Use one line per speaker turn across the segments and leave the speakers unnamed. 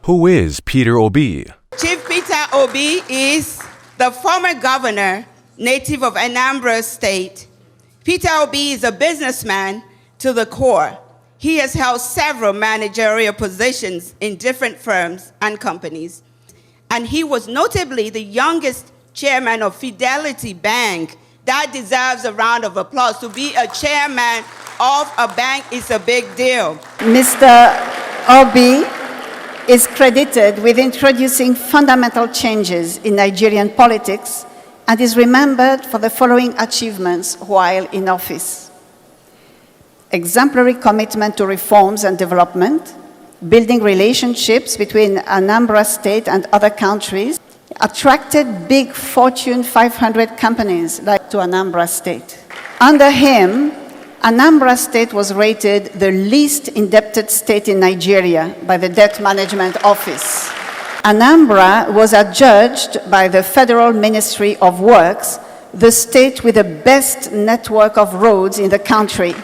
Who is Peter Obi?
Chief Peter Obi is the former governor, native of Anambra State. Peter Obi is a businessman to the core. He has held several managerial positions in different firms and companies. And he was notably the youngest chairman of Fidelity Bank. That deserves a round of applause. To be a chairman of a bank is a big deal.
Mr. Obi is credited with introducing fundamental changes in Nigerian politics and is remembered for the following achievements while in office: exemplary commitment to reforms and development, building relationships between Anambra State and other countries, attracted big Fortune 500 companies like to Anambra State. Under him, Anambra State was rated the least indebted state in Nigeria by the Debt Management Office. Anambra was adjudged by the Federal Ministry of Works the state with the best network of roads in the country.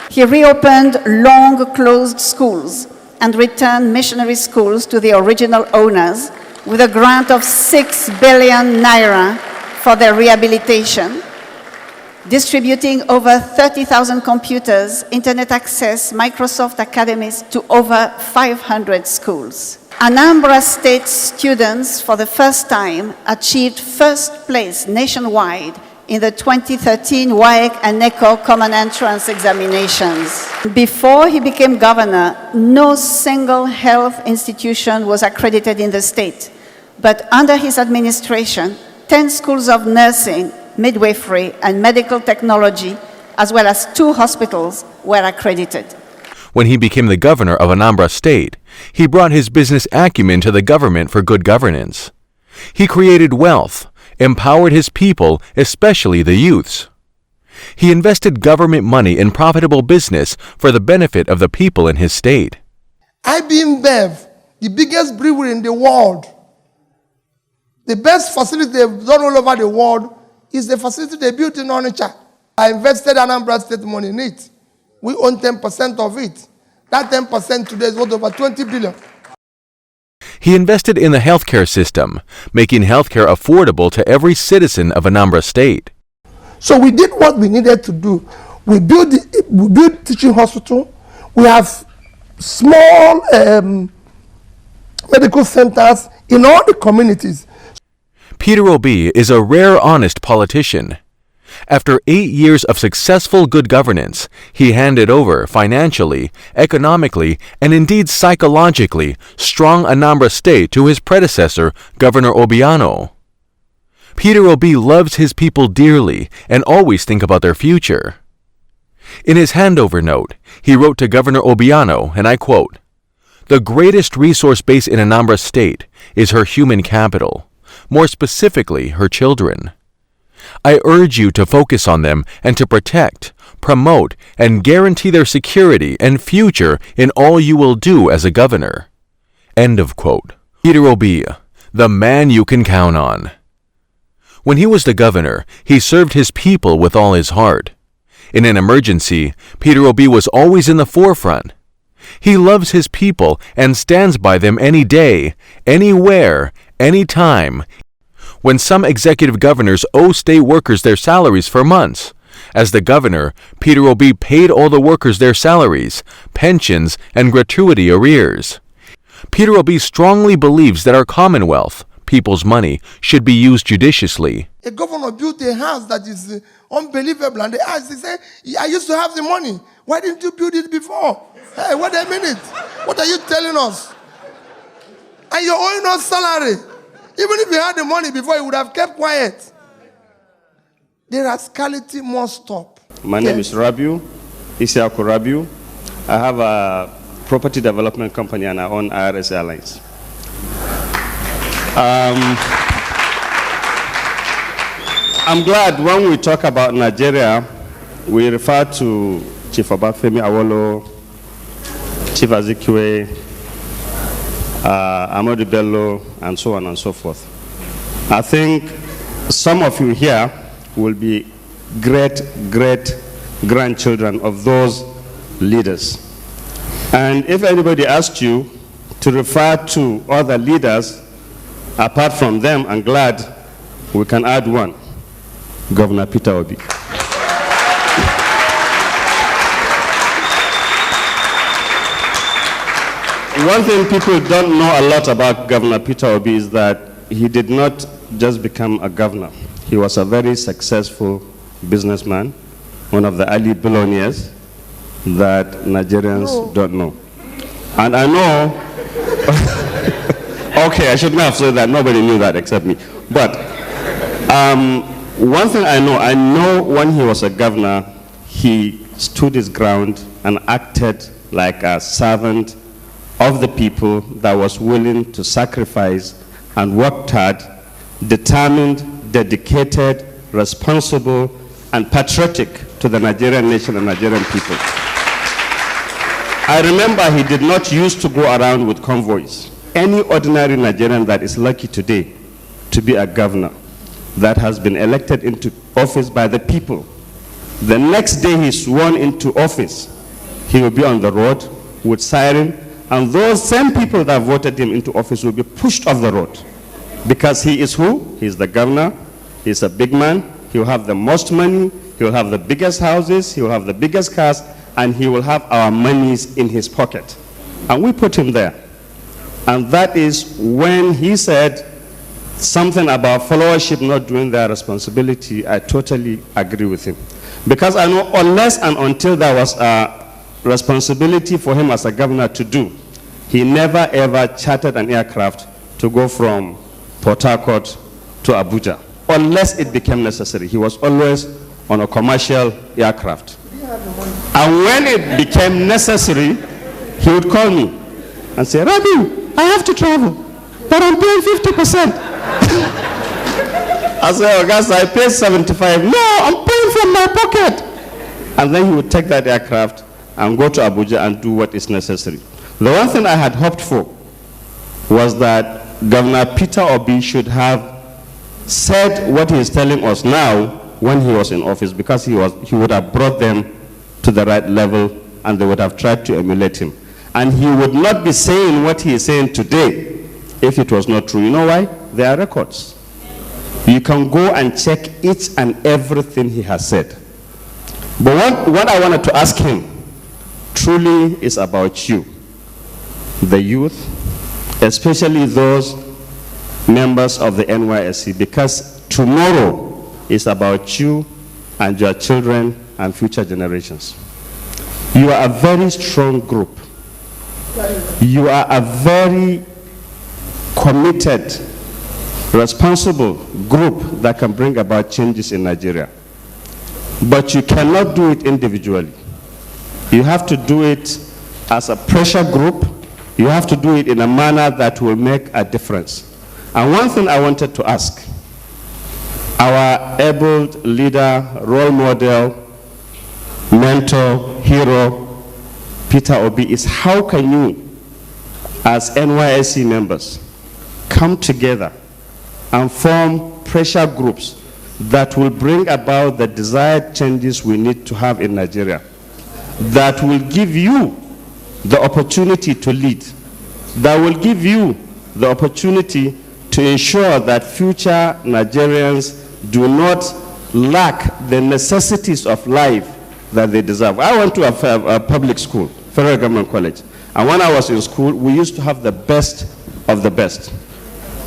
He reopened long-closed schools and returned missionary schools to the original owners with a grant of 6 billion naira for their rehabilitation, distributing over 30,000 computers, internet access, Microsoft academies to over 500 schools. Anambra State students, for the first time, achieved first place nationwide in the 2013 WAEC and NECO Common Entrance examinations. Before he became governor, no single health institution was accredited in the state. But under his administration, 10 schools of nursing, midwifery, and medical technology, as well as 2 hospitals, were accredited.
When he became the governor of Anambra State, he brought his business acumen to the government for good governance. He created wealth, empowered his people, especially the youths. He invested government money in profitable business for the benefit of the people in his state.
IBM, the biggest brewery in the world, the best facility they've done all over the world is the facility they built in Onitsha. I invested Anambra State money in it. We own 10% of it. That 10% today is worth over 20 billion.
He invested in the healthcare system, making healthcare affordable to every citizen of Anambra State.
So we did what we needed to do. We built teaching hospital. We have small medical centers in all the communities.
Peter Obi is a rare honest politician. After 8 years of successful good governance, he handed over financially, economically, and indeed psychologically strong Anambra State to his predecessor, Governor Obiano. Peter Obi loves his people dearly and always think about their future. In his handover note, he wrote to Governor Obiano, and I quote, "The greatest resource base in Anambra State is her human capital, more specifically her children. I urge you to focus on them and to protect, promote, and guarantee their security and future in all you will do as a governor." End of quote. Peter Obi, the man you can count on. When he was the governor, he served his people with all his heart. In an emergency, Peter Obi was always in the forefront. He loves his people and stands by them any day, anywhere, anytime. When some executive governors owe state workers their salaries for months, as the governor, Peter Obi paid all the workers their salaries, pensions, and gratuity arrears. Peter Obi strongly believes that our commonwealth, people's money, should be used judiciously.
A governor built a house that is unbelievable, and they asked, they said, "I used to have the money. Why didn't you build it before?" Hey, wait a minute. What are you telling us? And you're owing us salary. Even if you had the money before, you would have kept quiet. The rascality must stop.
My name is Rabiu, Isiaku Rabiu. I have a property development company and I own IRS Airlines. I'm glad when we talk about Nigeria, we refer to Chief Obafemi Awolowo, Chief Azikiwe, Amadu Bello, and so on and so forth. I think some of you here will be great-great-grandchildren of those leaders. And if anybody asks you, to refer to other leaders, apart from them, I'm glad we can add one, Governor Peter Obi. One thing people don't know a lot about Governor Peter Obi is that he did not just become a governor. He was a very successful businessman, one of the early billionaires that Nigerians don't know. And I know, okay, I shouldn't have said that. Nobody knew that except me. But one thing I know when he was a governor, he stood his ground and acted like a servant of the people that was willing to sacrifice and worked hard, determined, dedicated, responsible, and patriotic to the Nigerian nation and Nigerian people. I remember he did not used to go around with convoys. Any ordinary Nigerian that is lucky today to be a governor that has been elected into office by the people, the next day he's sworn into office, he will be on the road with siren, and those same people that voted him into office will be pushed off the road. Because he is who? He's the governor, he's a big man, he will have the most money, he will have the biggest houses, he will have the biggest cars, and he will have our monies in his pocket. And we put him there. And that is when he said something about followership not doing their responsibility, I totally agree with him. Because I know unless and until there was a responsibility for him as a governor to do, he never ever chartered an aircraft to go from Port Harcourt to Abuja, unless it became necessary. He was always on a commercial aircraft. And when it became necessary, he would call me and say, Rabi, I have to travel, but I'm paying 50%. I said, oh, guys, I pay 75. No, I'm paying from my pocket. And then he would take that aircraft and go to Abuja and do what is necessary. The one thing I had hoped for was that Governor Peter Obi should have said what he is telling us now when he was in office, because he would have brought them to the right level and they would have tried to emulate him. And he would not be saying what he is saying today if it was not true. You know why? There are records. You can go and check each and everything he has said. But what I wanted to ask him truly is about you, the youth, especially those members of the NYSC, because tomorrow is about you and your children and future generations. You are a very strong group. You are a very committed, responsible group that can bring about changes in Nigeria. But you cannot do it individually. You have to do it as a pressure group. You have to do it in a manner that will make a difference. And one thing I wanted to ask our able leader, role model, mentor, hero, Peter Obi, is how can you, as NYSC members, come together and form pressure groups that will bring about the desired changes we need to have in Nigeria, that will give you the opportunity to lead, that will give you the opportunity to ensure that future Nigerians do not lack the necessities of life that they deserve. I went to a public school, Federal Government College, and when I was in school, we used to have the best of the best.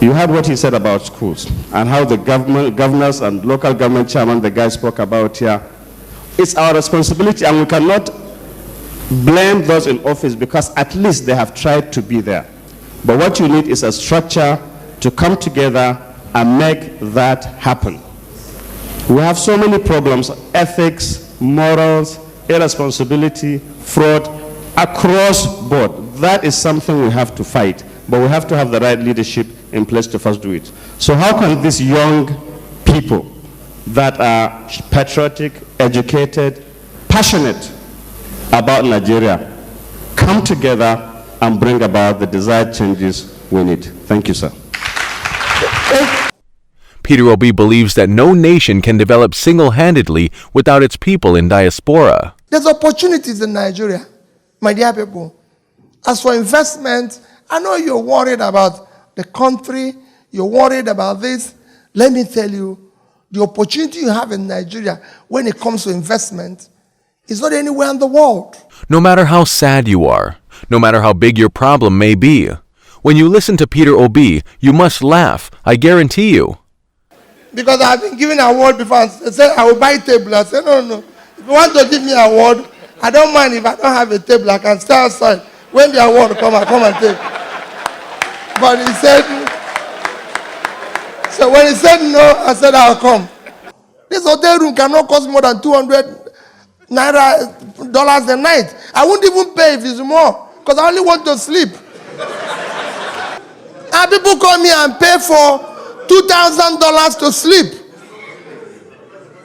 You heard what he said about schools and how the governors and local government chairman, the guy spoke about here. It's our responsibility, and we cannot blame those in office because at least they have tried to be there. But what you need is a structure to come together and make that happen. We have so many problems: ethics, morals, irresponsibility, fraud, across board. That is something we have to fight, but we have to have the right leadership in place to first do it. So how can these young people that are patriotic, educated, passionate about Nigeria come together and bring about the desired changes we need? Thank you, sir.
Peter Obi believes that no nation can develop single-handedly without its people in diaspora.
There's opportunities in Nigeria, my dear people. As for investment, I know you're worried about the country, you're worried about this. Let me tell you, the opportunity you have in Nigeria when it comes to investment is not anywhere in the world.
No matter how sad you are, no matter how big your problem may be, when you listen to Peter Obi, you must laugh, I guarantee you.
Because I've been given an award before. They say, I will buy a table. I said, no. If you want to give me an award, I don't mind if I don't have a table. I can stay outside. When the award come, I come and take. But he said, so when he said no, I said, I'll come. This hotel room cannot cost more than $200 a night. I won't even pay if it's more, because I only want to sleep. And people come here and pay for $2,000 to sleep.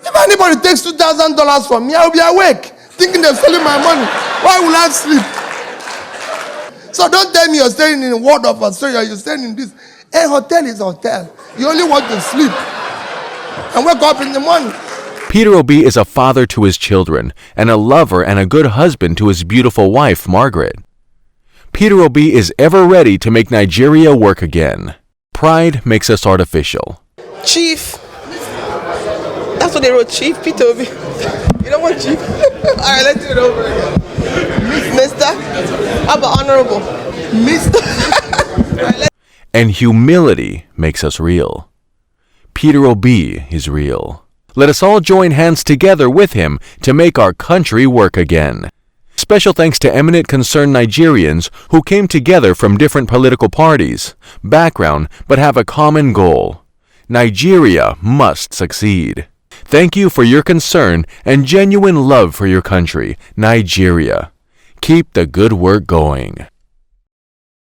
If anybody takes $2,000 from me, I'll be awake, thinking they're stealing my money. Why will I sleep? So don't tell me you're staying in a ward of Australia, you're staying in this. A hotel is a hotel. You only want to sleep and wake up in the morning.
Peter Obi is a father to his children and a lover and a good husband to his beautiful wife, Margaret. Peter Obi is ever ready to make Nigeria work again. Pride makes us artificial.
Chief. That's what they wrote, Chief Peter Obi. You don't want Chief? All right, let's do it over again. Mister? How about Honorable? Mister? Right,
and humility makes us real. Peter Obi is real. Let us all join hands together with him to make our country work again. Special thanks to eminent concerned Nigerians who came together from different political parties, background, but have a common goal. Nigeria must succeed. Thank you for your concern and genuine love for your country, Nigeria. Keep the good work going.